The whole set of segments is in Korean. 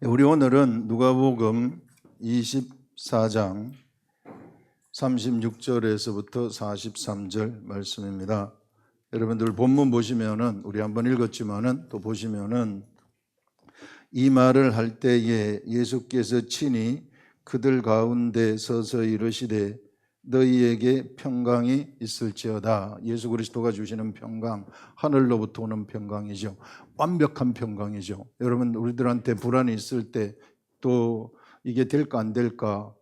우리 오늘은 누가복음 24장 36절에서부터 43절 말씀입니다. 여러분들 본문 보시면은 우리 한번 읽었지만은 또 보시면은 이 말을 할 때에 예수께서 친히 그들 가운데 서서 이르시되 너희에게 평강이 있을지어다. 예수 그리스도가 주시는 평강, 하늘로부터 오는 평강이죠. 완벽한 평강이죠. 여러분 우리들한테 불안이 있을 때 또 이게 될까 안 될까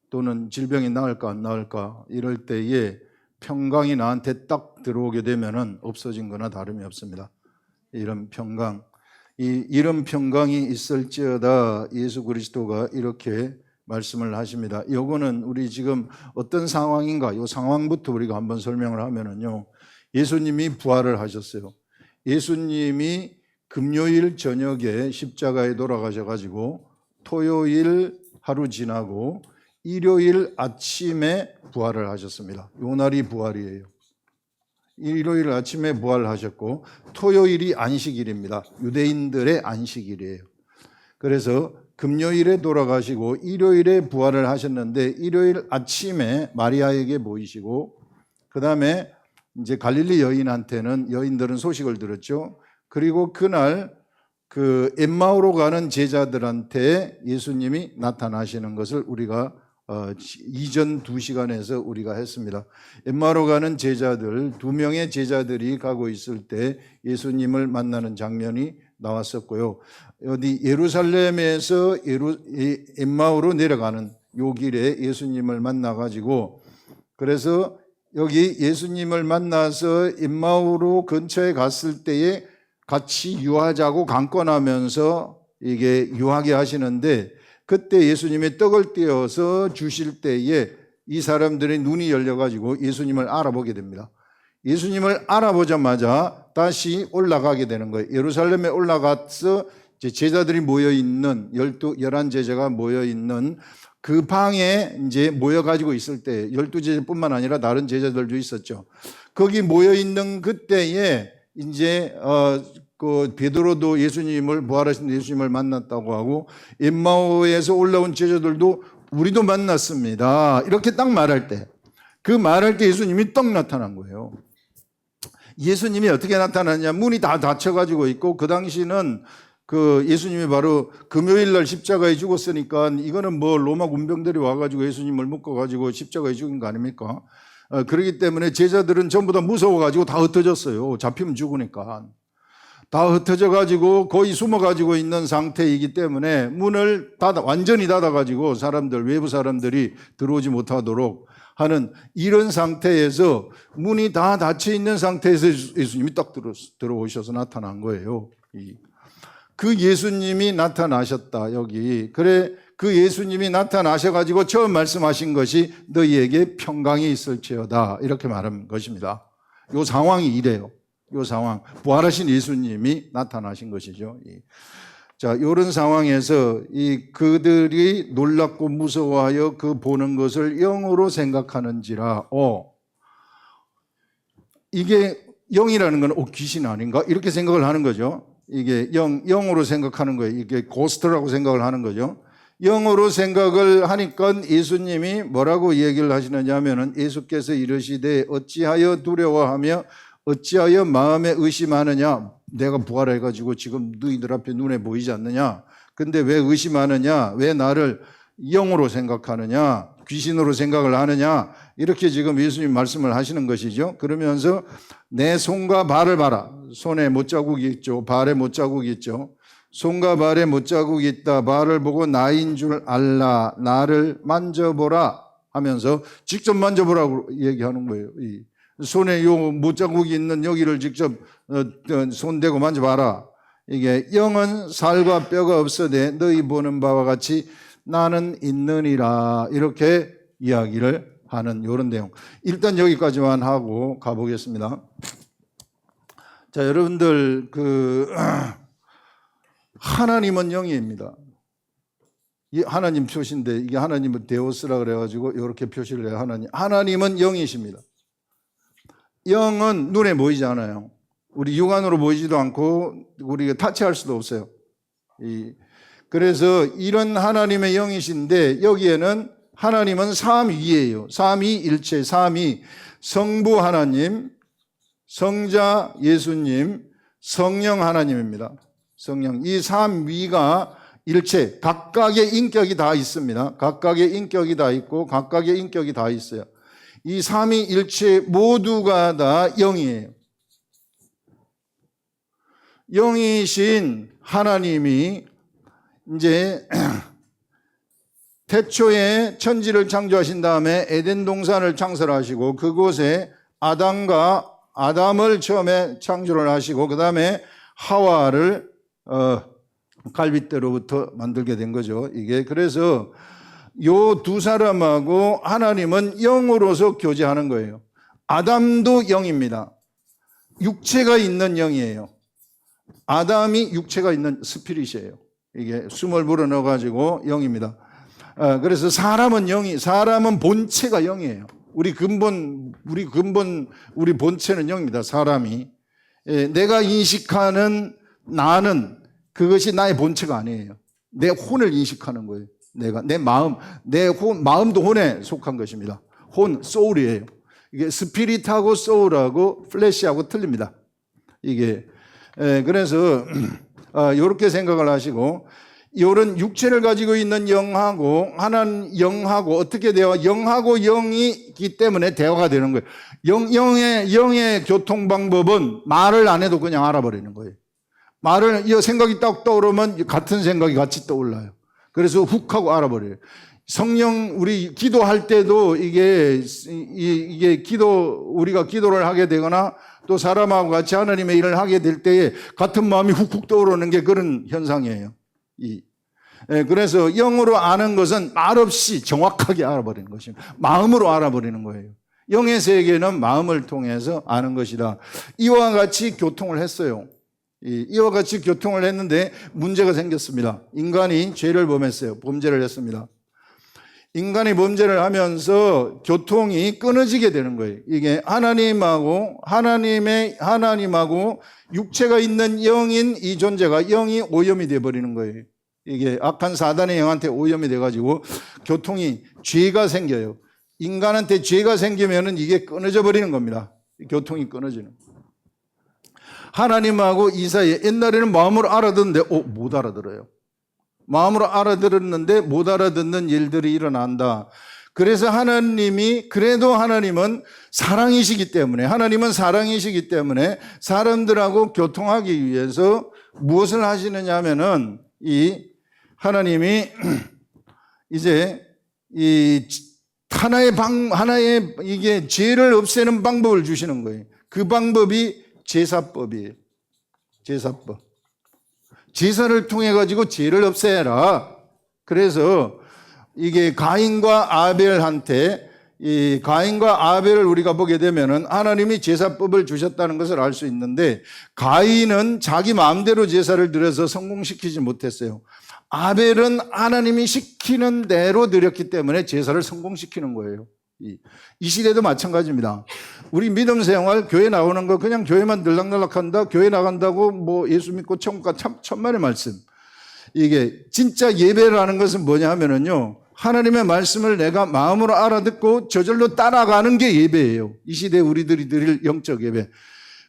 또는 질병이 나을까 안 나을까 이럴 때에 평강이 나한테 딱 들어오게 되면은 없어진 거나 다름이 없습니다. 이런 평강, 이런 평강이 있을지어다. 예수 그리스도가 이렇게 말씀을 하십니다. 요거는 우리 지금 어떤 상황인가, 이 상황부터 우리가 한번 설명을 하면은요, 예수님이 부활을 하셨어요. 예수님이 금요일 저녁에 십자가에 돌아가셔가지고 토요일 하루 지나고 일요일 아침에 부활을 하셨습니다. 요 날이 부활이에요. 일요일 아침에 부활하셨고 토요일이 안식일입니다. 유대인들의 안식일이에요. 그래서 금요일에 돌아가시고 일요일에 부활을 하셨는데 일요일 아침에 마리아에게 보이시고 그 다음에 이제 갈릴리 여인들은 소식을 들었죠. 그리고 그날 그 엠마오로 가는 제자들한테 예수님이 나타나시는 것을 우리가 이전 2시간에서 우리가 했습니다. 엠마오로 가는 제자들, 2명의 제자들이 가고 있을 때 예수님을 만나는 장면이 나왔었고요. 어디 예루살렘에서 엠마오로 내려가는 요 길에 예수님을 만나가지고 그래서 여기 예수님을 만나서 엠마오로 근처에 갔을 때에 같이 유하자고 강권하면서 이게 유하게 하시는데 그때 예수님이 떡을 떼어서 주실 때에 이 사람들의 눈이 열려가지고 예수님을 알아보게 됩니다. 예수님을 알아보자마자 다시 올라가게 되는 거예요. 예루살렘에 올라가서 제자들이 모여있는 11 제자가 모여있는 그 방에 이제 모여가지고 있을 때 12제자뿐만 아니라 다른 제자들도 있었죠. 거기 모여있는 그때에 이제 그 베드로도 예수님을 부활하신 예수님을 만났다고 하고 엠마오에서 올라온 제자들도 우리도 만났습니다. 이렇게 딱 말할 때 그 말할 때 예수님이 떡 나타난 거예요. 예수님이 어떻게 나타났냐? 문이 다 닫혀가지고 있고 그 당시는 그 예수님이 바로 금요일 날 십자가에 죽었으니까 이거는 뭐 로마 군병들이 와가지고 예수님을 묶어가지고 십자가에 죽인 거 아닙니까? 그렇기 때문에 제자들은 전부 다 무서워가지고 다 흩어졌어요. 잡히면 죽으니까. 다 흩어져가지고 거의 숨어가지고 있는 상태이기 때문에 문을 완전히 닫아가지고 외부 사람들이 들어오지 못하도록 하는 이런 상태에서 문이 다 닫혀 있는 상태에서 예수님이 딱 들어오셔서 나타난 거예요. 그 예수님이 나타나셨다, 여기. 그래, 그 예수님이 나타나셔가지고 처음 말씀하신 것이 너희에게 평강이 있을지어다. 이렇게 말한 것입니다. 이 상황이 이래요. 이 상황. 부활하신 예수님이 나타나신 것이죠. 자, 이런 상황에서 그들이 놀랍고 무서워하여 그 보는 것을 영으로 생각하는지라, 이게 영이라는 건 귀신 아닌가? 이렇게 생각을 하는 거죠. 이게 영으로 생각하는 거예요. 이게 고스트라고 생각을 하는 거죠. 영으로 생각을 하니까 예수님이 뭐라고 얘기를 하시느냐 하면은 예수께서 이르시되 어찌하여 두려워하며 어찌하여 마음에 의심하느냐? 내가 부활해가지고 지금 너희들 앞에 눈에 보이지 않느냐? 근데 왜 의심하느냐? 왜 나를 영으로 생각하느냐? 귀신으로 생각을 하느냐? 이렇게 지금 예수님 말씀을 하시는 것이죠. 그러면서 내 손과 발을 봐라. 손에 못자국이 있죠. 발에 못자국이 있죠. 손과 발에 못자국이 있다. 발을 보고 나인 줄 알라. 나를 만져보라 하면서 직접 만져보라고 얘기하는 거예요. 손에 요 못자국이 있는 여기를 직접 손대고 만져봐라. 이게 영은 살과 뼈가 없으되 너희 보는 바와 같이 나는 있느니라. 이렇게 이야기를 하는 이런 내용. 일단 여기까지만 하고 가보겠습니다. 자, 여러분들 하나님은 영입니다. 이 하나님 표시인데 이게 하나님은 데오스라 그래가지고 이렇게 표시를 해요. 하나님은 영이십니다. 영은 눈에 보이지 않아요. 우리 육안으로 보이지도 않고 우리가 타치할 수도 없어요. 그래서 이런 하나님의 영이신데 여기에는 하나님은 삼위예요. 삼위일체, 삼위. 성부 하나님, 성자 예수님, 성령 하나님입니다. 성령. 이 삼위가 일체, 각각의 인격이 다 있습니다. 각각의 인격이 다 있고 각각의 인격이 다 있어요. 이 삼위일체 모두가 다 영이에요. 영이신 하나님이 이제 태초에 천지를 창조하신 다음에 에덴 동산을 창설하시고 그곳에 아담을 처음에 창조를 하시고 그 다음에 하와를 갈빗대로부터 만들게 된 거죠. 이게 그래서 요 두 사람하고 하나님은 영으로서 교제하는 거예요. 아담도 영입니다. 육체가 있는 영이에요. 아담이 육체가 있는 스피릿이에요. 이게 숨을 불어넣어 가지고 영입니다. 그래서 사람은 본체가 영이에요. 우리 본체는 영입니다. 사람이. 내가 인식하는 나는 그것이 나의 본체가 아니에요. 내 혼을 인식하는 거예요. 내 마음도 혼에 속한 것입니다. 소울이에요. 이게 스피릿하고 소울하고 플래시하고 틀립니다. 이게. 그래서, 요렇게 생각을 하시고, 이런 육체를 가지고 있는 영하고 어떻게 돼요? 영하고 영이기 때문에 대화가 되는 거예요. 영의 교통 방법은 말을 안 해도 그냥 알아버리는 거예요. 이 생각이 딱 떠오르면 같은 생각이 같이 떠올라요. 그래서 훅 하고 알아버려요. 성령, 우리 기도할 때도 우리가 기도를 하게 되거나 또 사람하고 같이 하나님의 일을 하게 될 때에 같은 마음이 훅훅 떠오르는 게 그런 현상이에요. 그래서 영으로 아는 것은 말없이 정확하게 알아버리는 것입니다. 마음으로 알아버리는 거예요. 영의 세계는 마음을 통해서 아는 것이다. 이와 같이 교통을 했어요. 이와 같이 교통을 했는데 문제가 생겼습니다. 인간이 죄를 범했어요. 범죄를 했습니다. 인간이 범죄를 하면서 교통이 끊어지게 되는 거예요. 이게 하나님하고 육체가 있는 영인 이 존재가 영이 오염이 되어 버리는 거예요. 이게 악한 사단의 영한테 오염이 돼 가지고 교통이 죄가 생겨요. 인간한테 죄가 생기면은 이게 끊어져 버리는 겁니다. 교통이 끊어지는. 하나님하고 이 사이에 옛날에는 마음으로 알아듣는데 못 알아들어요. 마음으로 알아들었는데 못 알아듣는 일들이 일어난다. 그래서 그래도 하나님은 사랑이시기 때문에 사람들하고 교통하기 위해서 무엇을 하시느냐 하면은 하나님이 이제 하나의 이게 죄를 없애는 방법을 주시는 거예요. 그 방법이 제사법이에요. 제사법. 제사를 통해 가지고 죄를 없애라. 그래서 이게 가인과 아벨을 우리가 보게 되면은 하나님이 제사법을 주셨다는 것을 알 수 있는데 가인은 자기 마음대로 제사를 드려서 성공시키지 못했어요. 아벨은 하나님이 시키는 대로 드렸기 때문에 제사를 성공시키는 거예요. 이 시대도 마찬가지입니다. 우리 믿음 생활, 교회 나오는 거 그냥 교회만 들락날락한다, 교회 나간다고 뭐 예수 믿고 천국 가 천만의 말씀. 이게 진짜 예배라는 것은 뭐냐 하면은요, 하나님의 말씀을 내가 마음으로 알아듣고 저절로 따라가는 게 예배예요. 이 시대 우리들이 드릴 영적 예배.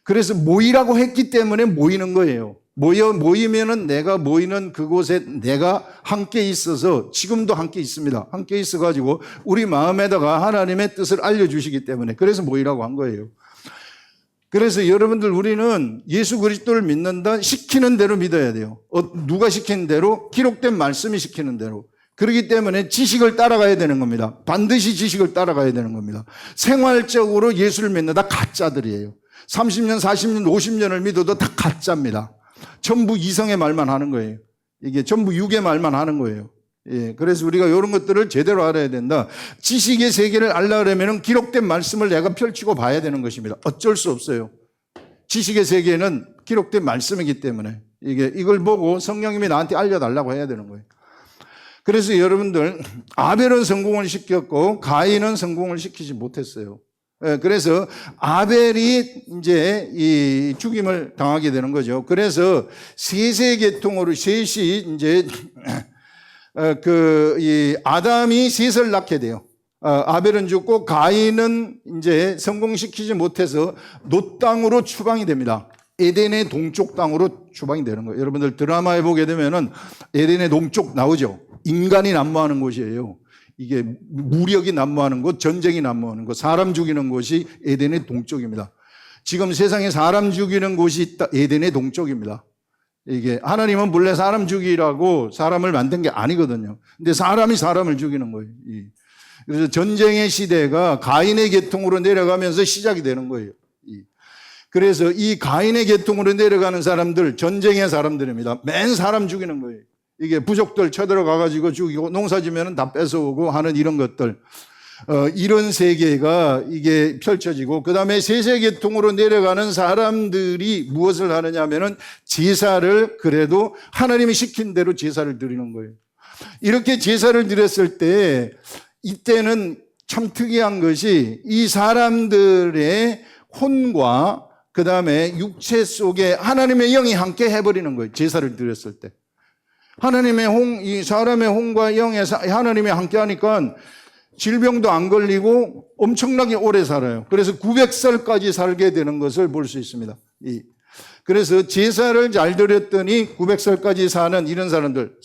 그래서 모이라고 했기 때문에 모이는 거예요. 모이면은 내가 모이는 그곳에 내가 함께 있어서 지금도 함께 있습니다. 함께 있어가지고 우리 마음에다가 하나님의 뜻을 알려주시기 때문에 그래서 모이라고 한 거예요. 그래서 여러분들 우리는 예수 그리스도를 믿는다 시키는 대로 믿어야 돼요. 누가 시키는 대로? 기록된 말씀이 시키는 대로. 그렇기 때문에 지식을 따라가야 되는 겁니다. 반드시 지식을 따라가야 되는 겁니다. 생활적으로 예수를 믿는다 가짜들이에요. 30년, 40년, 50년을 믿어도 다 가짜입니다. 전부 이성의 말만 하는 거예요. 이게 전부 육의 말만 하는 거예요. 그래서 우리가 이런 것들을 제대로 알아야 된다. 지식의 세계를 알려면 기록된 말씀을 내가 펼치고 봐야 되는 것입니다. 어쩔 수 없어요. 지식의 세계는 기록된 말씀이기 때문에 이걸 보고 성령님이 나한테 알려달라고 해야 되는 거예요. 그래서 여러분들 아벨은 성공을 시켰고 가인은 성공을 시키지 못했어요. 그래서 아벨이 이제 이 죽임을 당하게 되는 거죠. 그래서 셋의 계통으로 셋이 이제 이 아담이 셋을 낳게 돼요. 아벨은 죽고 가인은 이제 성공시키지 못해서 놋 땅으로 추방이 됩니다. 에덴의 동쪽 땅으로 추방이 되는 거예요. 여러분들 드라마에 보게 되면은 에덴의 동쪽 나오죠. 인간이 난무하는 곳이에요. 이게 무력이 난무하는 곳, 전쟁이 난무하는 곳, 사람 죽이는 곳이 에덴의 동쪽입니다. 지금 세상에 사람 죽이는 곳이 있다, 에덴의 동쪽입니다. 이게 하나님은 본래 사람 죽이라고 사람을 만든 게 아니거든요. 근데 사람이 사람을 죽이는 거예요. 그래서 전쟁의 시대가 가인의 계통으로 내려가면서 시작이 되는 거예요. 그래서 이 가인의 계통으로 내려가는 사람들, 전쟁의 사람들입니다. 맨 사람 죽이는 거예요. 이게 부족들 쳐들어가가지고 죽이고 농사지면은 다 뺏어오고 하는 이런 것들. 이런 세계가 이게 펼쳐지고, 그 다음에 셋의 계통으로 내려가는 사람들이 무엇을 하느냐 하면은 제사를 그래도 하나님이 시킨 대로 제사를 드리는 거예요. 이렇게 제사를 드렸을 때, 이때는 참 특이한 것이 이 사람들의 혼과 그 다음에 육체 속에 하나님의 영이 함께 해버리는 거예요. 제사를 드렸을 때. 이 사람의 혼과 영에 하나님이 함께 하니까 질병도 안 걸리고 엄청나게 오래 살아요. 그래서 900살까지 살게 되는 것을 볼 수 있습니다. 그래서 제사를 잘 드렸더니 900살까지 사는 이런 사람들,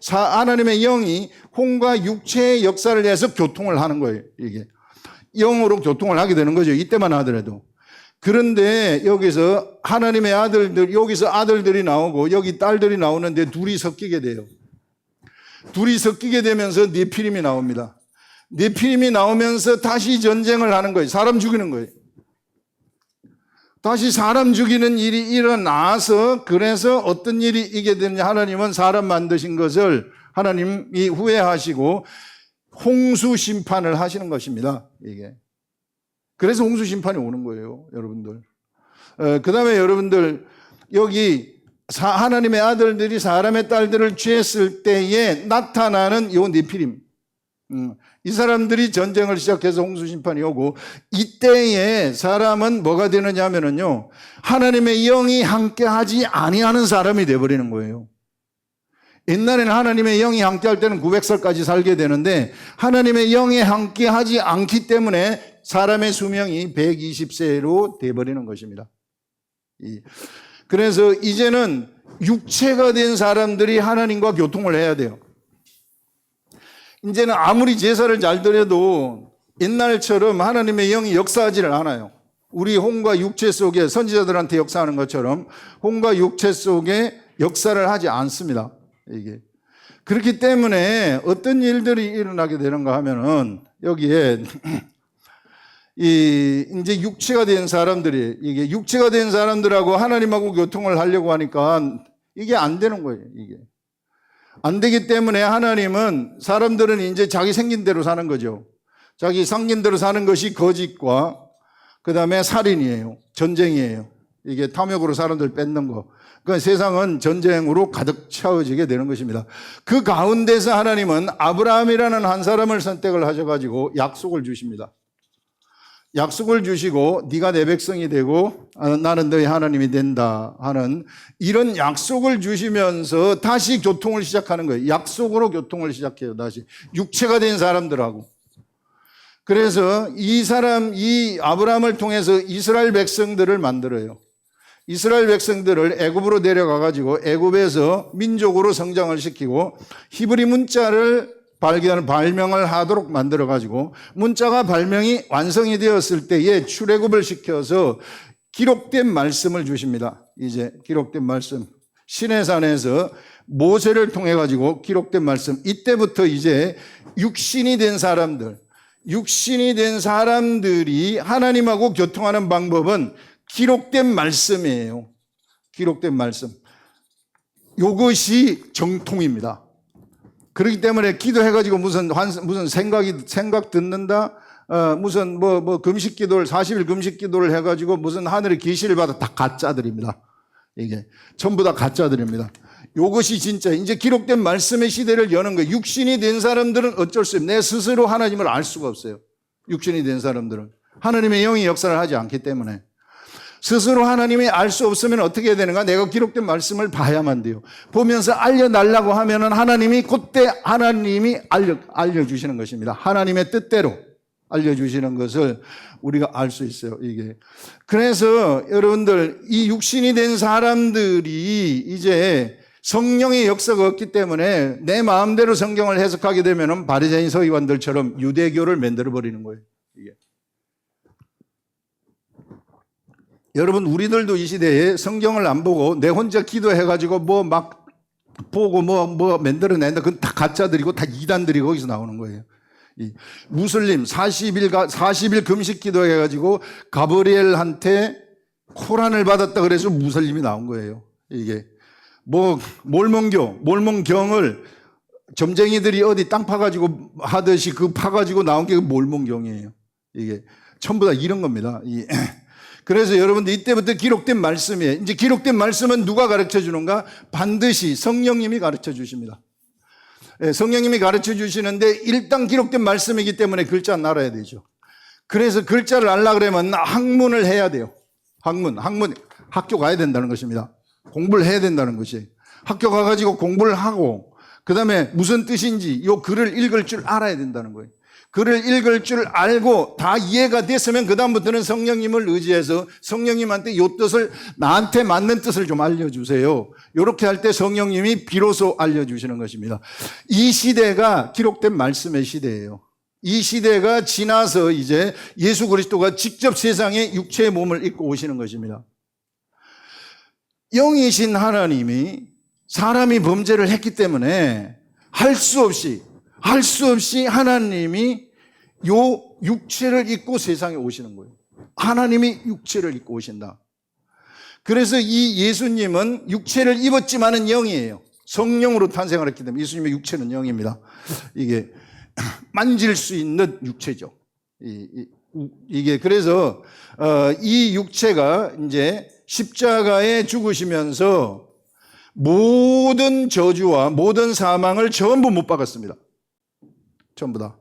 하나님의 영이 혼과 육체의 역사를 해서 교통을 하는 거예요. 이게 영으로 교통을 하게 되는 거죠. 이때만 하더라도. 그런데 여기서 하나님의 아들들, 여기서 아들들이 나오고 여기 딸들이 나오는데 둘이 섞이게 돼요. 둘이 섞이게 되면서 네피림이 나옵니다. 네피림이 나오면서 다시 전쟁을 하는 거예요. 사람 죽이는 거예요. 다시 사람 죽이는 일이 일어나서, 그래서 어떤 일이 있게 되느냐, 하나님은 사람 만드신 것을 하나님이 후회하시고 홍수 심판을 하시는 것입니다. 이게. 그래서 홍수 심판이 오는 거예요, 여러분들. 그 다음에 여러분들, 여기 하나님의 아들들이 사람의 딸들을 취했을 때에 나타나는 요 네피림. 이 사람들이 전쟁을 시작해서 홍수 심판이 오고, 이때에 사람은 뭐가 되느냐 하면은요, 하나님의 영이 함께하지 아니하는 사람이 되어버리는 거예요. 옛날에는 하나님의 영이 함께할 때는 900살까지 살게 되는데, 하나님의 영이 함께하지 않기 때문에 사람의 수명이 120세로 되어버리는 것입니다. 그래서 이제는 육체가 된 사람들이 하나님과 교통을 해야 돼요. 이제는 아무리 제사를 잘 드려도 옛날처럼 하나님의 영이 역사하지를 않아요. 우리 혼과 육체 속에 선지자들한테 역사하는 것처럼 혼과 육체 속에 역사를 하지 않습니다. 이게. 그렇기 때문에 어떤 일들이 일어나게 되는가 하면은, 여기에 이제 육체가 된 사람들이, 이게 육체가 된 사람들하고 하나님하고 교통을 하려고 하니까 이게 안 되는 거예요. 이게 안 되기 때문에 하나님은, 사람들은 이제 자기 생긴 대로 사는 거죠. 자기 생긴 대로 사는 것이 거짓과 그 다음에 살인이에요. 전쟁이에요. 이게 탐욕으로 사람들 뺏는 거. 그러니까 세상은 전쟁으로 가득 채워지게 되는 것입니다. 그 가운데서 하나님은 아브라함이라는 한 사람을 선택을 하셔가지고 약속을 주십니다. 약속을 주시고 네가 내 백성이 되고 나는 너희 하나님이 된다 하는 이런 약속을 주시면서 다시 교통을 시작하는 거예요. 약속으로 교통을 시작해요. 다시 육체가 된 사람들하고. 그래서 이 아브라함을 통해서 이스라엘 백성들을 만들어요. 이스라엘 백성들을 애굽으로 데려가가지고 애굽에서 민족으로 성장을 시키고 히브리 문자를 발명을 하도록 만들어가지고 문자가 발명이 완성이 되었을 때에 출애굽을 시켜서 기록된 말씀을 주십니다. 이제 기록된 말씀. 시내산에서 모세를 통해가지고 기록된 말씀. 이때부터 이제 육신이 된 사람들이 하나님하고 교통하는 방법은 기록된 말씀이에요. 기록된 말씀. 이것이 정통입니다. 그렇기 때문에 기도해가지고 무슨 생각 듣는다, 무슨 금식 기도를, 40일 금식 기도를 해가지고 무슨 하늘의 계시를 받아, 다 가짜들입니다. 이게. 전부 다 가짜들입니다. 이것이 진짜, 이제 기록된 말씀의 시대를 여는 거예요. 육신이 된 사람들은 어쩔 수 없어요. 내 스스로 하나님을 알 수가 없어요. 육신이 된 사람들은. 하나님의 영이 역사를 하지 않기 때문에. 스스로 하나님이 알 수 없으면 어떻게 해야 되는가? 내가 기록된 말씀을 봐야만 돼요. 보면서 알려달라고 하면은 하나님이 그때 하나님이 알려주시는 것입니다. 하나님의 뜻대로 알려주시는 것을 우리가 알 수 있어요, 이게. 그래서 여러분들, 이 육신이 된 사람들이 이제 성령의 역사가 없기 때문에 내 마음대로 성경을 해석하게 되면은 바리새인 서기관들처럼 유대교를 만들어버리는 거예요, 이게. 여러분, 우리들도 이 시대에 성경을 안 보고 내 혼자 기도해가지고 뭐 막 보고 뭐 만들어낸다. 그건 다 가짜들이고 다 이단들이 거기서 나오는 거예요. 이 무슬림 40일 금식 기도해가지고 가브리엘한테 코란을 받았다 그래서 무슬림이 나온 거예요. 이게 뭐 몰몬경을 점쟁이들이 어디 땅 파가지고 하듯이 그 파가지고 나온 게 몰몬경이에요. 이게 전부 다 이런 겁니다. 그래서 여러분들 이때부터 기록된 말씀이에요. 이제 기록된 말씀은 누가 가르쳐 주는가? 반드시 성령님이 가르쳐 주십니다. 성령님이 가르쳐 주시는데 일단 기록된 말씀이기 때문에 글자는 알아야 되죠. 그래서 글자를 알려고 그러면 학문을 해야 돼요. 학문. 학교 가야 된다는 것입니다. 공부를 해야 된다는 것이에요. 학교 가가지고 공부를 하고 그 다음에 무슨 뜻인지 이 글을 읽을 줄 알아야 된다는 거예요. 글을 읽을 줄 알고 다 이해가 됐으면 그 다음부터는 성령님을 의지해서 성령님한테 이 뜻을 나한테 맞는 뜻을 좀 알려주세요. 이렇게 할 때 성령님이 비로소 알려주시는 것입니다. 이 시대가 기록된 말씀의 시대예요. 이 시대가 지나서 이제 예수 그리스도가 직접 세상에 육체의 몸을 입고 오시는 것입니다. 영이신 하나님이 사람이 범죄를 했기 때문에 할 수 없이 하나님이 요 육체를 입고 세상에 오시는 거예요. 하나님이 육체를 입고 오신다. 그래서 이 예수님은 육체를 입었지만은 영이에요. 성령으로 탄생을 했기 때문에 예수님의 육체는 영입니다. 이게 만질 수 있는 육체죠. 이게 그래서 이 육체가 이제 십자가에 죽으시면서 모든 저주와 모든 사망을 전부 못 박았습니다. 전부 다.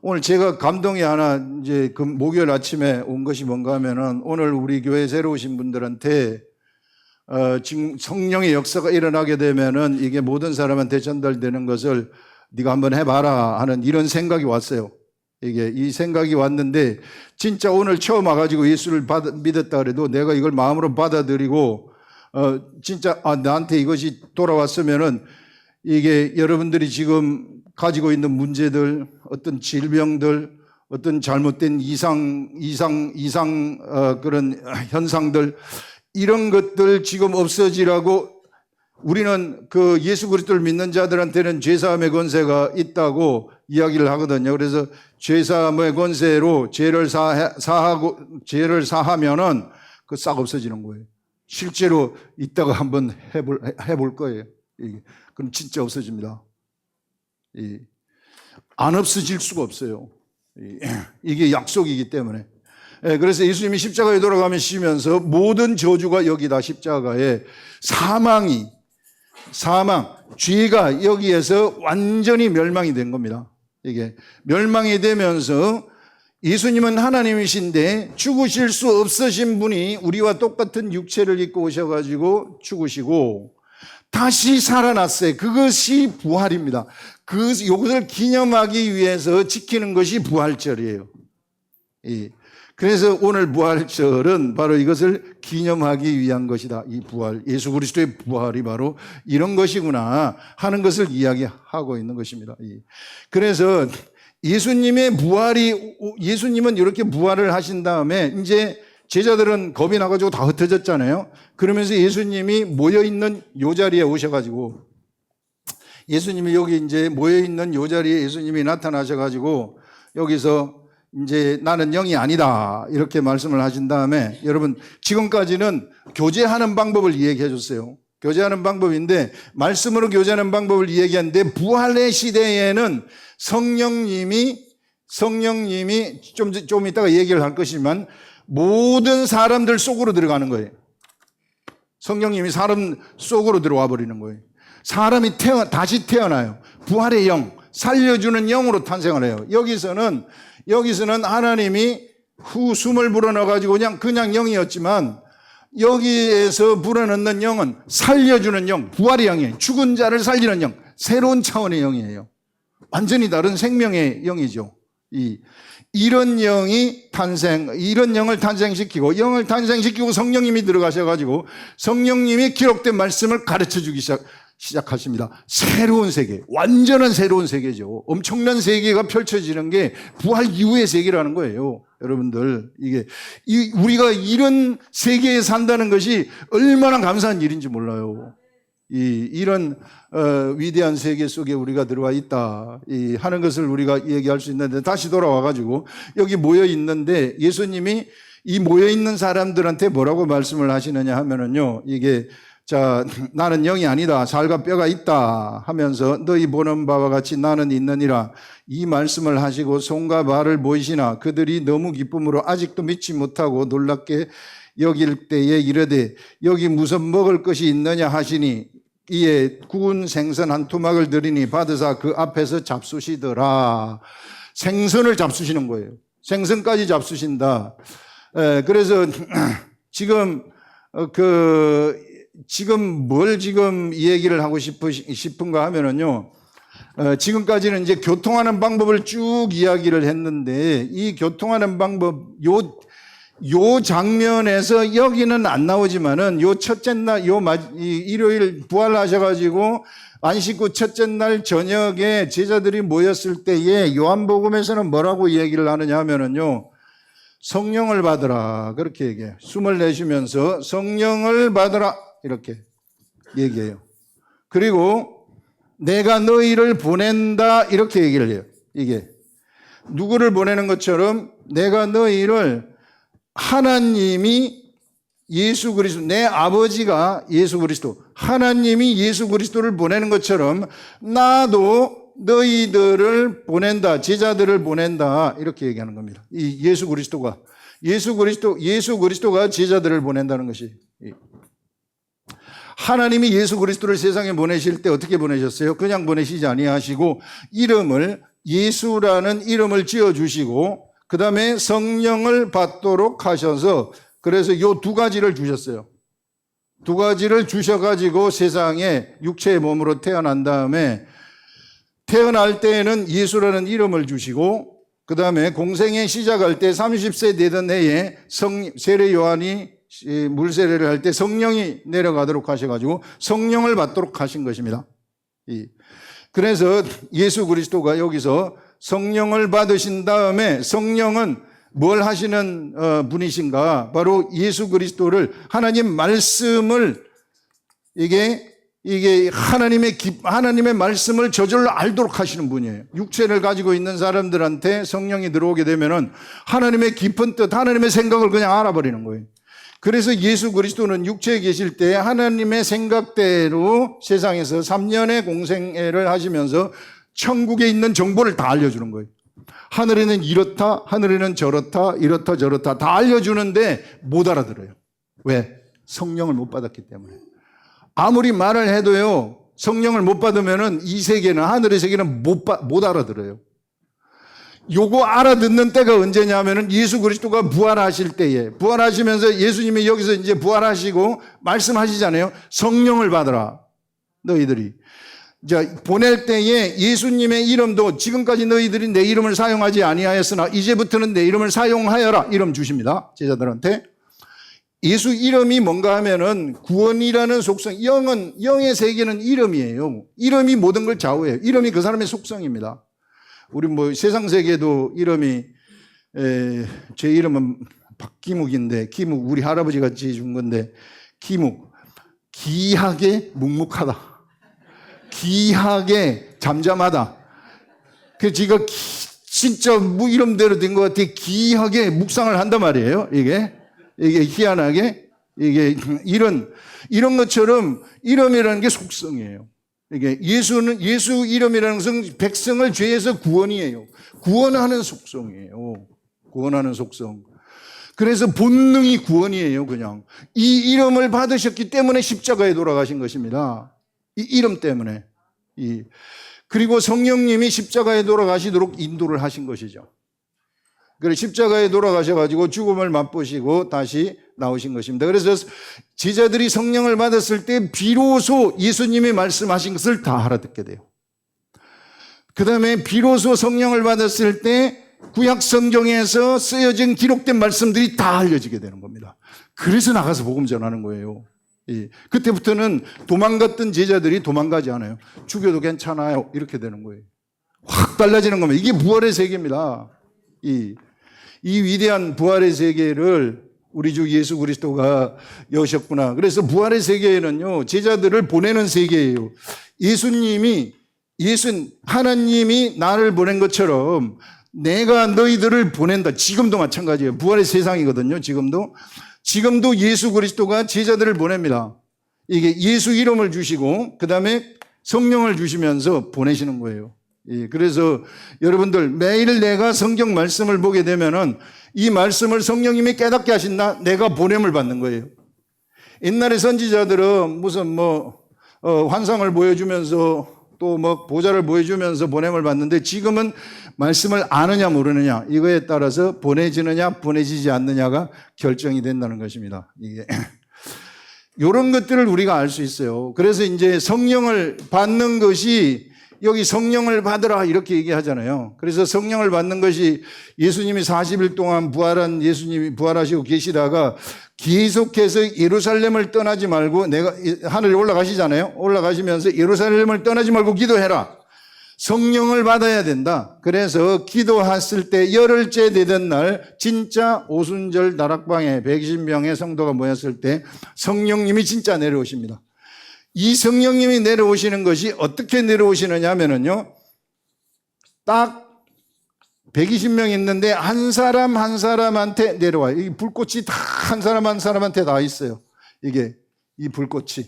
오늘 제가 감동이 하나 이제 목요일 아침에 온 것이 뭔가 하면은 오늘 우리 교회 새로 오신 분들한테 지금 성령의 역사가 일어나게 되면은 이게 모든 사람한테 전달되는 것을 네가 한번 해봐라 하는 이런 생각이 왔어요. 이 생각이 왔는데 진짜 오늘 처음 와가지고 예수를 믿었다 그래도 내가 이걸 마음으로 받아들이고 진짜 나한테 이것이 돌아왔으면은 이게 여러분들이 지금 가지고 있는 문제들, 어떤 질병들, 어떤 잘못된 그런 현상들, 이런 것들 지금 없어지라고 우리는 그 예수 그리스도를 믿는 자들한테는 죄사함의 권세가 있다고 이야기를 하거든요. 그래서 죄사함의 권세로 죄를 사하면은 그 싹 없어지는 거예요. 실제로 이따가 한번 해볼 거예요. 그럼 진짜 없어집니다. 안 없어질 수가 없어요. 이게 약속이기 때문에. 그래서 예수님이 십자가에 돌아가시면서 모든 저주가 여기다 십자가에 사망, 죄가 여기에서 완전히 멸망이 된 겁니다. 이게 멸망이 되면서 예수님은 하나님이신데 죽으실 수 없으신 분이 우리와 똑같은 육체를 입고 오셔가지고 죽으시고 다시 살아났어요. 그것이 부활입니다. 이것을 기념하기 위해서 지키는 것이 부활절이에요. 그래서 오늘 부활절은 바로 이것을 기념하기 위한 것이다. 이 부활, 예수 그리스도의 부활이 바로 이런 것이구나 하는 것을 이야기하고 있는 것입니다. 그래서 예수님은 이렇게 부활을 하신 다음에 이제 제자들은 겁이 나가지고 다 흩어졌잖아요. 그러면서 예수님이 모여있는 요 자리에 오셔가지고 예수님이 여기 이제 모여있는 요 자리에 예수님이 나타나셔가지고 여기서 이제 나는 영이 아니다 이렇게 말씀을 하신 다음에 여러분 지금까지는 교제하는 방법을 이야기해 줬어요. 교제하는 방법인데 말씀으로 교제하는 방법을 이야기하는데 부활의 시대에는 성령님이 좀 이따가 얘기를 할 것이지만 모든 사람들 속으로 들어가는 거예요. 성령님이 사람 속으로 들어와 버리는 거예요. 사람이 다시 태어나요. 부활의 영, 살려주는 영으로 탄생을 해요. 여기서는 여기서는 하나님이 후 숨을 불어넣어가지고 그냥 영이었지만 여기에서 불어넣는 영은 살려주는 영, 부활의 영이에요. 죽은 자를 살리는 영, 새로운 차원의 영이에요. 완전히 다른 생명의 영이죠. 이런 영을 탄생시키고 성령님이 들어가셔가지고 성령님이 기록된 말씀을 가르쳐 주기 시작하십니다. 새로운 세계, 완전한 새로운 세계죠. 엄청난 세계가 펼쳐지는 게 부활 이후의 세계라는 거예요. 여러분들, 우리가 이런 세계에 산다는 것이 얼마나 감사한 일인지 몰라요. 이런 위대한 세계 속에 우리가 들어와 있다 하는 것을 우리가 얘기할 수 있는데, 다시 돌아와가지고 여기 모여 있는데 예수님이 이 모여 있는 사람들한테 뭐라고 말씀을 하시느냐 하면은요, 자, 나는 영이 아니다, 살과 뼈가 있다 하면서 너희 보는 바와 같이 나는 있느니라 이 말씀을 하시고 손과 발을 보이시나 그들이 너무 기쁨으로 아직도 믿지 못하고 놀랍게 여길 때에 이르되 여기 무슨 먹을 것이 있느냐 하시니 이에 구운 생선 한 토막을 드리니 받으사 그 앞에서 잡수시더라. 생선을 잡수시는 거예요. 생선까지 잡수신다. 그래서 지금 뭘 이 얘기를 하고 싶은가 하면은요, 지금까지는 이제 교통하는 방법을 쭉 이야기를 했는데, 이 교통하는 방법, 요 장면에서 여기는 안 나오지만은, 첫째 날, 일요일 부활하셔가지고, 안식 후 첫째 날 저녁에 제자들이 모였을 때에 요한복음에서는 뭐라고 얘기를 하느냐 하면은요, 성령을 받으라. 그렇게 얘기해요. 숨을 내쉬면서 성령을 받으라. 이렇게 얘기해요. 그리고 내가 너희를 보낸다. 이렇게 얘기를 해요. 이게 누구를 보내는 것처럼 내가 너희를 하나님이 예수 그리스도, 내 아버지가 예수 그리스도, 하나님이 예수 그리스도를 보내는 것처럼 나도 너희들을 보낸다, 제자들을 보낸다, 이렇게 얘기하는 겁니다. 이 예수 그리스도가 제자들을 보낸다는 것이, 하나님이 예수 그리스도를 세상에 보내실 때 어떻게 보내셨어요? 그냥 보내시지 아니하시고 예수라는 이름을 지어주시고 그 다음에 성령을 받도록 하셔서, 그래서 요 두 가지를 주셨어요. 두 가지를 주셔가지고 세상에 육체의 몸으로 태어난 다음에, 태어날 때에는 예수라는 이름을 주시고 그 다음에 공생에 시작할 때 30세 되던 해에 세례 요한이 물세례를 할 때 성령이 내려가도록 하셔가지고 성령을 받도록 하신 것입니다. 그래서 예수 그리스도가 여기서 성령을 받으신 다음에, 성령은 뭘 하시는 분이신가? 바로 예수 그리스도를, 하나님 말씀을, 이게 하나님의 말씀을 저절로 알도록 하시는 분이에요. 육체를 가지고 있는 사람들한테 성령이 들어오게 되면은 하나님의 깊은 뜻, 하나님의 생각을 그냥 알아버리는 거예요. 그래서 예수 그리스도는 육체에 계실 때 하나님의 생각대로 세상에서 3년의 공생애를 하시면서 천국에 있는 정보를 다 알려주는 거예요. 하늘에는 이렇다, 하늘에는 저렇다, 이렇다 저렇다 다 알려주는데 못 알아들어요. 왜? 성령을 못 받았기 때문에. 아무리 말을 해도요, 성령을 못 받으면은 이 세계는, 하늘의 세계는 못 알아들어요. 요거 알아듣는 때가 언제냐면은 예수 그리스도가 부활하실 때에, 부활하시면서 예수님이 여기서 이제 부활하시고 말씀하시잖아요. 성령을 받으라. 너희들이. 자, 보낼 때에 예수님의 이름도, 지금까지 너희들이 내 이름을 사용하지 아니하였으나 이제부터는 내 이름을 사용하여라. 이름 주십니다. 제자들한테. 예수 이름이 뭔가 하면은 구원이라는 속성, 영의 세계는 이름이에요. 이름이 모든 걸 좌우해요. 이름이 그 사람의 속성입니다. 우리 세상 세계도 이름이, 제 이름은 박기묵인데, 기묵, 우리 할아버지가 지어준 건데, 기묵. 기하게 묵묵하다. 기하게 잠잠하다. 그 제가 진짜 이름대로 된 것 같아. 기하게 묵상을 한단 말이에요. 이게 희한하게, 이런 것처럼 이름이라는 게 속성이에요. 이게 예수 이름이라는 것은 백성을 죄에서 구원이에요. 구원하는 속성이에요. 구원하는 속성. 그래서 본능이 구원이에요. 그냥 이 이름을 받으셨기 때문에 십자가에 돌아가신 것입니다. 이 이름 때문에. 그리고 성령님이 십자가에 돌아가시도록 인도를 하신 것이죠. 그래 십자가에 돌아가셔가지고 죽음을 맛보시고 다시 나오신 것입니다. 그래서 제자들이 성령을 받았을 때 비로소 예수님이 말씀하신 것을 다 알아듣게 돼요. 그 다음에 비로소 성령을 받았을 때 구약 성경에서 쓰여진 기록된 말씀들이 다 알려지게 되는 겁니다. 그래서 나가서 복음 전하는 거예요. 예. 그때부터는 도망갔던 제자들이 도망가지 않아요. 죽여도 괜찮아요. 이렇게 되는 거예요. 확 달라지는 겁니다. 이게 부활의 세계입니다. 이 위대한 부활의 세계를 우리 주 예수 그리스도가 여셨구나. 그래서 부활의 세계에는요, 제자들을 보내는 세계예요. 하나님이 나를 보낸 것처럼 내가 너희들을 보낸다. 지금도 마찬가지예요. 부활의 세상이거든요. 지금도 예수 그리스도가 제자들을 보냅니다. 이게 예수 이름을 주시고 그 다음에 성령을 주시면서 보내시는 거예요. 예, 그래서 여러분들 매일 내가 성경 말씀을 보게 되면은 이 말씀을 성령님이 깨닫게 하신다. 내가 보냄을 받는 거예요. 옛날에 선지자들은 무슨 환상을 보여주면서 또 보좌를 보여주면서 보냄을 받는데 지금은 말씀을 아느냐 모르느냐 이거에 따라서 보내지느냐 보내지지 않느냐가 결정이 된다는 것입니다. 이게 이런 것들을 우리가 알 수 있어요. 그래서 이제 성령을 받는 것이 여기 성령을 받으라 이렇게 얘기하잖아요. 그래서 성령을 받는 것이 예수님이 40일 동안 부활한 예수님이 부활하시고 계시다가 계속해서 예루살렘을 떠나지 말고 내가 하늘에 올라가시잖아요. 올라가시면서 예루살렘을 떠나지 말고 기도해라. 성령을 받아야 된다. 그래서 기도했을 때 열흘째 되던 날 진짜 오순절 다락방에 120명의 성도가 모였을 때 성령님이 진짜 내려오십니다. 이 성령님이 내려오시는 것이 어떻게 내려오시느냐 하면은요, 딱 120명 있는데 한 사람 한 사람한테 내려와요. 이 불꽃이 다 한 사람 한 사람한테 다 있어요. 이 불꽃이.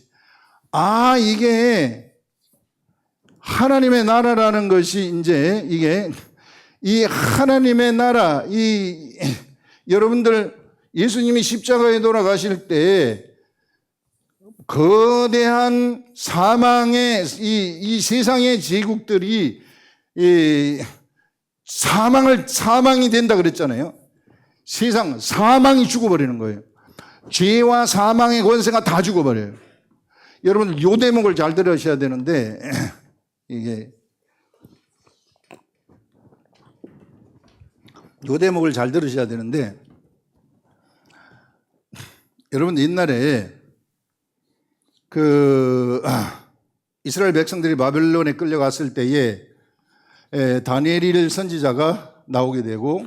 이게 하나님의 나라라는 것이 이제 이 하나님의 나라, 여러분들 예수님이 십자가에 돌아가실 때 거대한 사망의 이 세상의 제국들이 사망이 된다 그랬잖아요. 사망이 죽어버리는 거예요. 죄와 사망의 권세가 다 죽어버려요. 여러분 요 대목을 잘 들으셔야 되는데 여러분 옛날에 이스라엘 백성들이 바벨론에 끌려갔을 때에 다니엘 선지자가 나오게 되고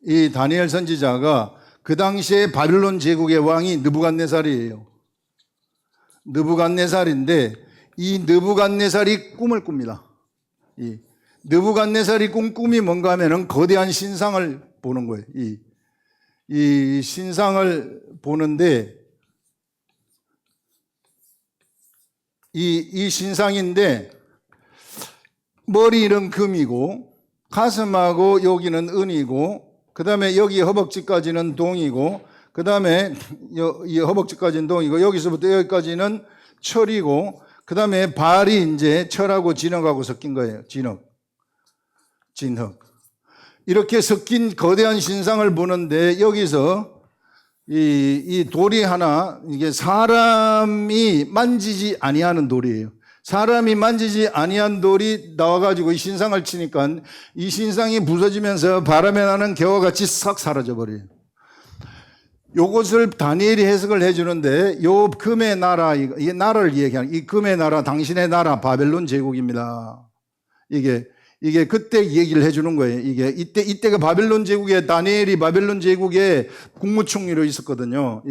이 다니엘 선지자가 그 당시에 바벨론 제국의 왕이 느부갓네살이에요. 느부갓네살인데 이 느부갓네살이 꿈을 꿉니다. 이 느부갓네살이 꾼 꿈이 뭔가 하면은 거대한 신상을 보는 거예요. 이 신상을 보는데 이 신상인데 머리는 금이고 가슴하고 여기는 은이고 그 다음에 여기 허벅지까지는 동이고 그 다음에 이 허벅지까지는 동이고 여기서부터 여기까지는 철이고 그 다음에 발이 이제 철하고 진흙하고 섞인 거예요. 진흙. 이렇게 섞인 거대한 신상을 보는데 여기서 이 돌이 하나 이게 사람이 만지지 아니하는 돌이에요. 사람이 만지지 아니한 돌이 나와가지고 이 신상을 치니까 이 신상이 부서지면서 바람에 나는 겨와 같이 싹 사라져버려요. 요것을 다니엘이 해석을 해주는데 요 금의 나라, 이 나라를 얘기하는 이 금의 나라, 당신의 나라 바벨론 제국입니다. 이게 그때 얘기를 해주는 거예요. 이때가 바벨론 제국에 다니엘이 바벨론 제국의 국무총리로 있었거든요.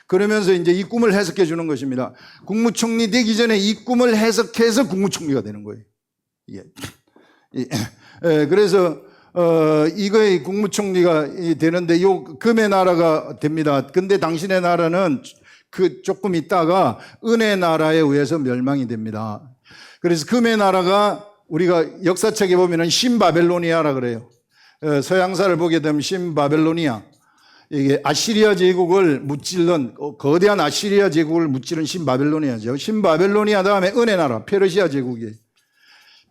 그러면서 이제 이 꿈을 해석해 주는 것입니다. 국무총리 되기 전에 이 꿈을 해석해서 국무총리가 되는 거예요. 그래서 이거의 국무총리가 되는데 요 금의 나라가 됩니다. 근데 당신의 나라는 조금 있다가 은의 나라에 의해서 멸망이 됩니다. 그래서 금의 나라가 우리가 역사책에 보면은 신바벨로니아라 그래요. 서양사를 보게 되면 신바벨로니아. 이게 아시리아 제국을 무찌른, 거대한 아시리아 제국을 무찌른 신바벨로니아죠. 신바벨로니아 다음에 은혜 나라, 페르시아 제국이에요.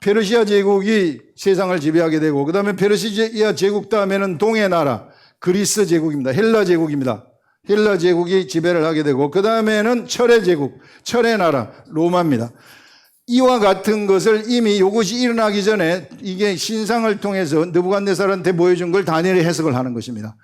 페르시아 제국이 세상을 지배하게 되고, 그 다음에 페르시아 제국 다음에는 동해 나라 그리스 제국입니다. 헬라 제국입니다. 헬라 제국이 지배를 하게 되고, 그 다음에는 철의 제국, 철의 나라 로마입니다. 이와 같은 것을 이미 이것이 일어나기 전에 이게 신상을 통해서 느부갓네살한테 보여준 걸 다니엘이 해석을 하는 것입니다.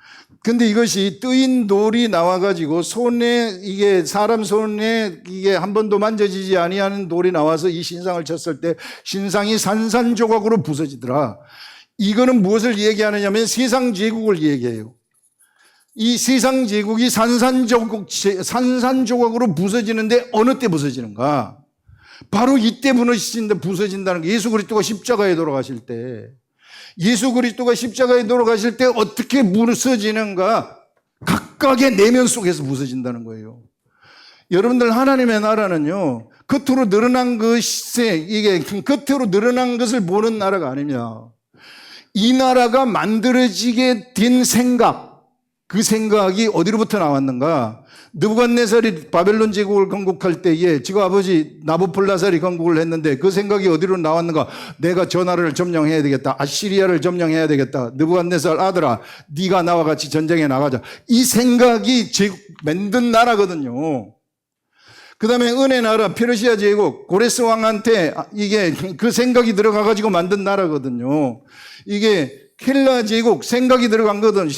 근데 이것이 뜨인 돌이 나와가지고 손에, 이게 사람 손에 이게 한 번도 만져지지 아니하는 돌이 나와서 이 신상을 쳤을 때 신상이 산산조각으로 부서지더라. 이거는 무엇을 얘기하느냐면 세상 제국을 얘기해요. 이 세상 제국이 산산조각으로 부서지는데 어느 때 부서지는가? 바로 이때 부서진다는 게, 예수 그리스도가 십자가에 돌아가실 때, 예수 그리스도가 십자가에 돌아가실 때 어떻게 부서지는가? 각각의 내면 속에서 부서진다는 거예요. 여러분들, 하나님의 나라는요, 겉으로 늘어난 것에, 이게 겉으로 늘어난 것을 보는 나라가 아닙니다. 이 나라가 만들어지게 된 생각, 그 생각이 어디로부터 나왔는가? 느부갓네살이 바벨론 제국을 건국할 때에 지가 아버지 나부콜라살이 건국을 했는데 그 생각이 어디로 나왔는가? 내가 저 나라를 점령해야 되겠다. 아시리아를 점령해야 되겠다. 느부갓네살 아들아, 네가 나와 같이 전쟁에 나가자. 이 생각이 만든 나라거든요. 그 다음에 은혜 나라 페르시아 제국 고레스 왕한테 이게 그 생각이 들어가가지고 만든 나라거든요. 이게 헬라 제국 생각이 들어간 거든.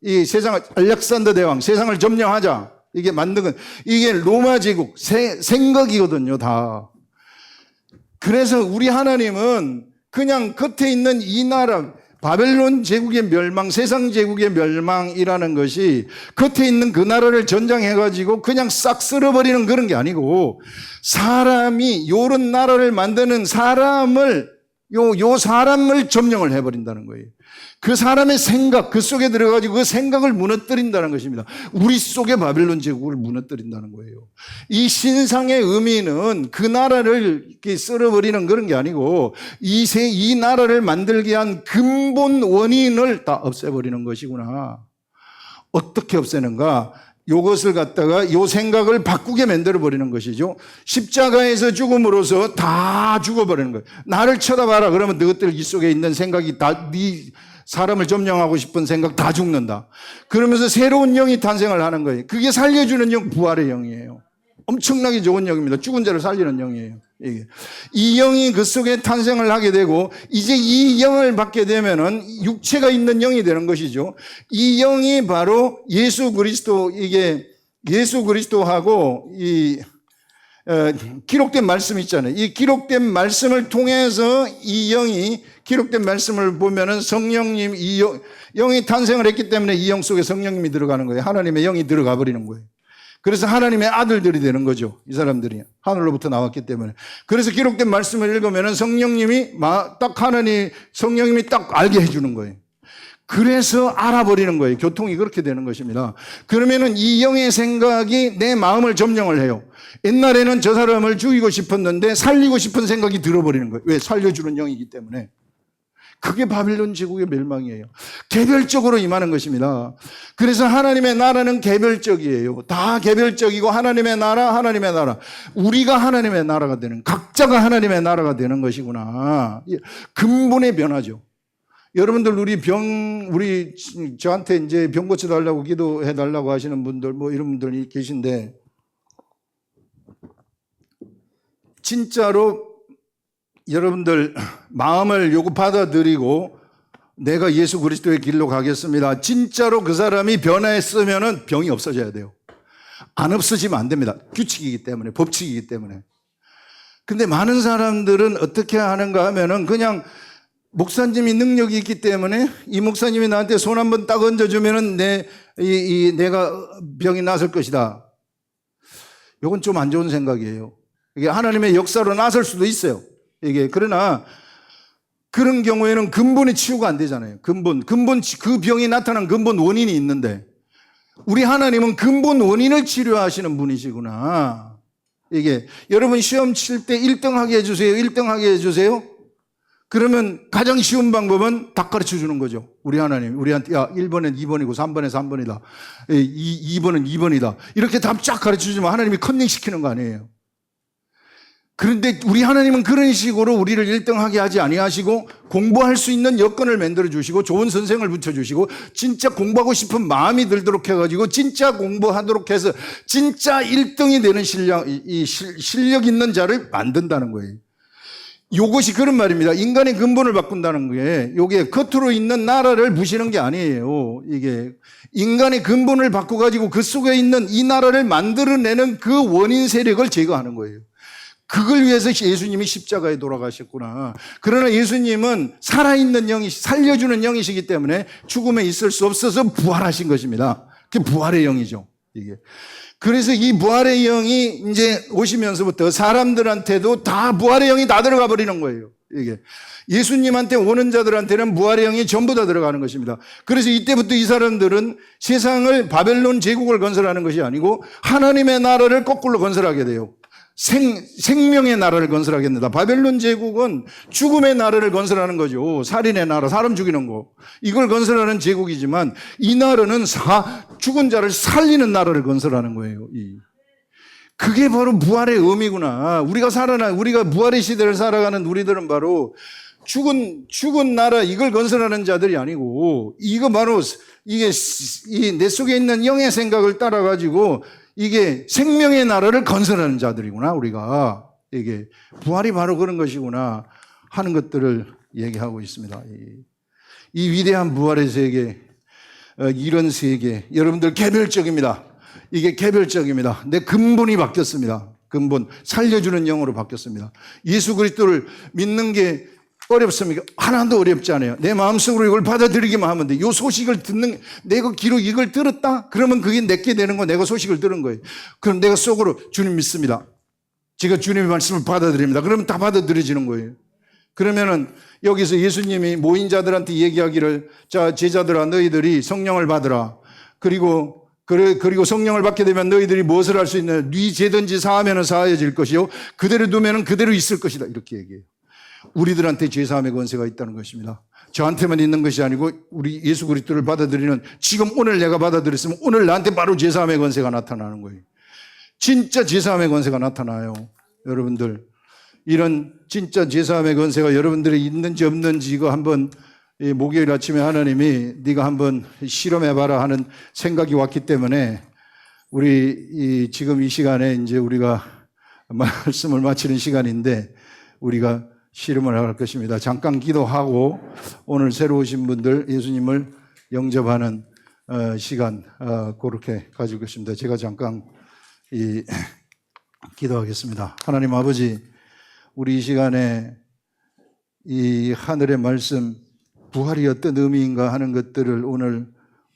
이 세상 알렉산더 대왕 세상을 점령하자. 이게 만든 건, 이게 로마 제국 생각이거든요, 다. 그래서 우리 하나님은 그냥 겉에 있는 이 나라, 바벨론 제국의 멸망, 세상 제국의 멸망이라는 것이 겉에 있는 그 나라를 전장해가지고 그냥 싹 쓸어버리는 그런 게 아니고, 사람이, 요런 나라를 만드는 사람을, 요 사람을 점령을 해버린다는 거예요. 그 사람의 생각, 그 속에 들어가지고 그 생각을 무너뜨린다는 것입니다. 우리 속에 바벨론 제국을 무너뜨린다는 거예요. 이 신상의 의미는 그 나라를 이렇게 쓸어버리는 그런 게 아니고, 이 나라를 만들게 한 근본 원인을 다 없애버리는 것이구나. 어떻게 없애는가? 요것을 갖다가 요 생각을 바꾸게 만들어버리는 것이죠. 십자가에서 죽음으로써 다 죽어버리는 거예요. 나를 쳐다봐라. 그러면 너희들 이 속에 있는 생각이 다, 네 사람을 점령하고 싶은 생각 다 죽는다. 그러면서 새로운 영이 탄생을 하는 거예요. 그게 살려주는 영, 부활의 영이에요. 엄청나게 좋은 영입니다. 죽은 자를 살리는 영이에요. 이게. 이 영이 그 속에 탄생을 하게 되고, 이제 이 영을 받게 되면은 육체가 있는 영이 되는 것이죠. 이 영이 바로 예수 그리스도, 이게 예수 그리스도하고 기록된 말씀 있잖아요. 이 기록된 말씀을 통해서 이 영이, 기록된 말씀을 보면은 성령님, 이 영이 탄생을 했기 때문에 이 영 속에 성령님이 들어가는 거예요. 하나님의 영이 들어가 버리는 거예요. 그래서 하나님의 아들들이 되는 거죠. 이 사람들이 하늘로부터 나왔기 때문에. 그래서 기록된 말씀을 읽으면은 성령님이 성령님이 딱 알게 해주는 거예요. 그래서 알아버리는 거예요. 교통이 그렇게 되는 것입니다. 그러면은 이 영의 생각이 내 마음을 점령을 해요. 옛날에는 저 사람을 죽이고 싶었는데 살리고 싶은 생각이 들어버리는 거예요. 왜? 살려주는 영이기 때문에. 그게 바빌론 제국의 멸망이에요. 개별적으로 임하는 것입니다. 그래서 하나님의 나라는 개별적이에요. 다 개별적이고, 하나님의 나라. 우리가 하나님의 나라가 되는, 각자가 하나님의 나라가 되는 것이구나. 근본의 변화죠. 여러분들, 저한테 이제 병 고쳐달라고 기도해달라고 하시는 분들, 뭐 이런 분들이 계신데, 진짜로 여러분들 마음을 요구 받아들이고 내가 예수 그리스도의 길로 가겠습니다. 진짜로 그 사람이 변화했으면은 병이 없어져야 돼요. 안 없어지면 안 됩니다. 규칙이기 때문에, 법칙이기 때문에. 근데 많은 사람들은 어떻게 하는가 하면은 그냥 목사님이 능력이 있기 때문에 이 목사님이 나한테 손 한번 딱 얹어주면은 내가 병이 나설 것이다. 이건 좀 안 좋은 생각이에요. 이게 하나님의 역사로 나설 수도 있어요. 그러나 그런 경우에는 근본이 치유가 안 되잖아요. 그 병이 나타난 근본 원인이 있는데, 우리 하나님은 근본 원인을 치료하시는 분이시구나. 여러분 시험 칠 때 1등하게 해주세요. 1등하게 해주세요. 그러면 가장 쉬운 방법은 다 가르쳐 주는 거죠. 우리 하나님, 우리한테, 야, 1번은 2번이고 3번은 3번이다. 2번은 2번이다. 이렇게 답 쫙 가르쳐 주면 하나님이 컨닝 시키는 거 아니에요. 그런데 우리 하나님은 그런 식으로 우리를 1등하게 하지 아니하시고 공부할 수 있는 여건을 만들어 주시고 좋은 선생을 붙여 주시고 진짜 공부하고 싶은 마음이 들도록 해가지고 진짜 공부하도록 해서 진짜 1등이 되는 실력 있는 자를 만든다는 거예요. 이것이 그런 말입니다. 인간의 근본을 바꾼다는 게 이게 겉으로 있는 나라를 부시는 게 아니에요. 이게 인간의 근본을 바꿔가지고 그 속에 있는 이 나라를 만들어내는 그 원인 세력을 제거하는 거예요. 그걸 위해서 예수님이 십자가에 돌아가셨구나. 그러나 예수님은 살아있는 영이, 살려주는 영이시기 때문에 죽음에 있을 수 없어서 부활하신 것입니다. 그게 부활의 영이죠. 이게. 그래서 이 부활의 영이 이제 오시면서부터 사람들한테도 다 부활의 영이 다 들어가 버리는 거예요. 이게. 예수님한테 오는 자들한테는 부활의 영이 전부 다 들어가는 것입니다. 그래서 이때부터 이 사람들은 세상을 바벨론 제국을 건설하는 것이 아니고 하나님의 나라를 거꾸로 건설하게 돼요. 생명의 나라를 건설하겠습니다. 바벨론 제국은 죽음의 나라를 건설하는 거죠. 살인의 나라, 사람 죽이는 거. 이걸 건설하는 제국이지만 이 나라는 죽은 자를 살리는 나라를 건설하는 거예요. 그게 바로 부활의 의미구나. 우리가 부활의 시대를 살아가는 우리들은 바로 죽은 나라 이걸 건설하는 자들이 아니고 이거 바로 이게 내 속에 있는 영의 생각을 따라가지고 이게 생명의 나라를 건설하는 자들이구나, 우리가. 이게 부활이 바로 그런 것이구나 하는 것들을 얘기하고 있습니다. 이 위대한 부활의 세계, 이런 세계, 여러분들 개별적입니다. 이게 개별적입니다. 내 근본이 바뀌었습니다. 근본, 살려주는 영으로 바뀌었습니다. 예수 그리스도를 믿는 게 어렵습니까? 하나도 어렵지 않아요. 내 마음속으로 이걸 받아들이기만 하면 돼. 이 소식을 듣는, 내가 귀로 이걸 들었다? 그러면 그게 내게 되는 거, 내가 소식을 들은 거예요. 그럼 내가 속으로 주님 믿습니다. 제가 주님의 말씀을 받아들입니다. 그러면 다 받아들여지는 거예요. 그러면은 여기서 예수님이 모인 자들한테 얘기하기를, 자, 제자들아, 너희들이 성령을 받으라. 그리고 성령을 받게 되면 너희들이 무엇을 할 수 있느냐? 네 죄든지 사하면은 사하여질 것이요. 그대로 두면은 그대로 있을 것이다. 이렇게 얘기해요. 우리들한테 죄사함의 권세가 있다는 것입니다. 저한테만 있는 것이 아니고 우리 예수 그리스도를 받아들이는, 지금 오늘 내가 받아들였으면 오늘 나한테 바로 죄사함의 권세가 나타나는 거예요. 진짜 죄사함의 권세가 나타나요. 여러분들, 이런 진짜 죄사함의 권세가 여러분들이 있는지 없는지 이거 한번 목요일 아침에 하나님이 네가 한번 실험해봐라 하는 생각이 왔기 때문에 우리 지금 이 시간에 이제 우리가 말씀을 마치는 시간인데 우리가 실험을 할 것입니다. 잠깐 기도하고 오늘 새로 오신 분들 예수님을 영접하는 시간 그렇게 가질 것입니다. 제가 잠깐 기도하겠습니다. 하나님 아버지, 우리 이 시간에 이 하늘의 말씀, 부활이 어떤 의미인가 하는 것들을 오늘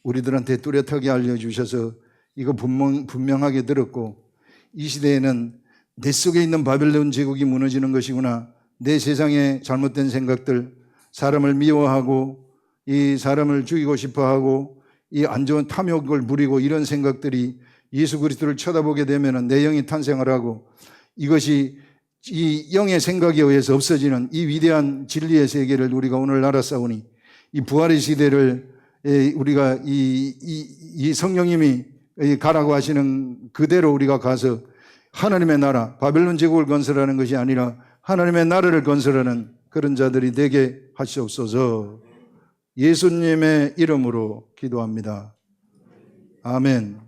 우리들한테 뚜렷하게 알려주셔서 이거 분명하게 들었고, 이 시대에는 내 속에 있는 바벨론 제국이 무너지는 것이구나, 내 세상의 잘못된 생각들, 사람을 미워하고 이 사람을 죽이고 싶어하고 이 안 좋은 탐욕을 부리고 이런 생각들이 예수 그리스도를 쳐다보게 되면 내 영이 탄생을 하고 이것이 이 영의 생각에 의해서 없어지는 이 위대한 진리의 세계를 우리가 오늘 알았사오니 이 부활의 시대를 우리가 이 성령님이 가라고 하시는 그대로 우리가 가서 하나님의 나라, 바벨론 제국을 건설하는 것이 아니라 하나님의 나라를 건설하는 그런 자들이 되게 하시옵소서. 예수님의 이름으로 기도합니다. 아멘.